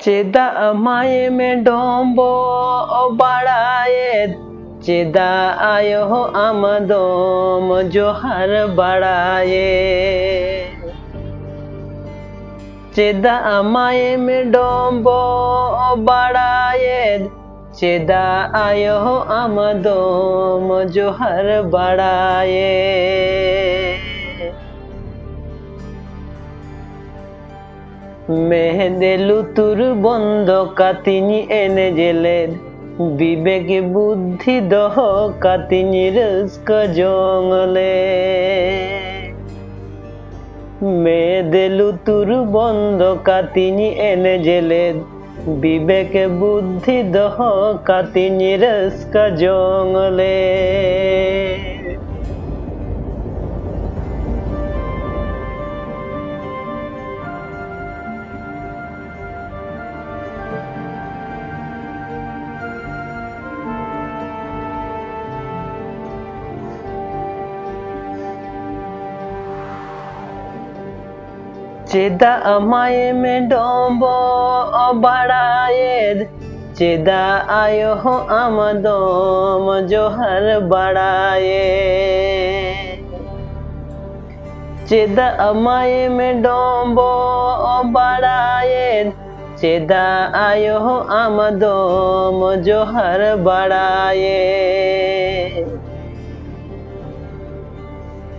चेदाग माये में डोंबो बाड़ाये चेदाग आयो आमदोम जोहार बाड़ाये चेदाग माये में डोंबो बाड़ाये चेदाग आयो आमदोम जोहार बाड़ाये मेहदे लुतुर बंद कातिनी एने जेले विवेक बुद्धि दह कातिनी रस्क जंगले मेहदे लुतुर बंद कातिनी एने जेले विवेक बुद्धि दह कातिनी रस्क जंगले चेदाग माये में डोंबो बाड़ाये चेदाग आयो आमदोम जोहार बाड़ाये चेदाग माये में डोंबो बाड़ाये चेदाग आयो आमदोम जोहार बाड़ाये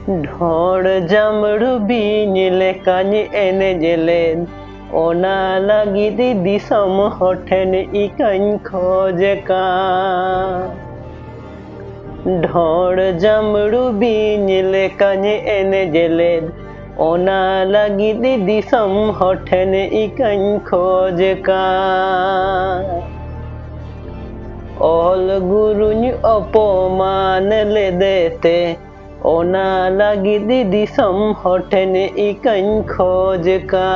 ढोड़ जामड़ू बीनिले कानी एने जेलेन ओना लगी दी दिसम होठेन इकन खोजे का ढोड़ जामड़ू बीनिले कानी एने जेलेन ओना लगी दी दिसम होठेन इकन खोजे का ओल गुरुनी अपमान ले देते ओना लगी दी दिसम होठेन इकन खोज का।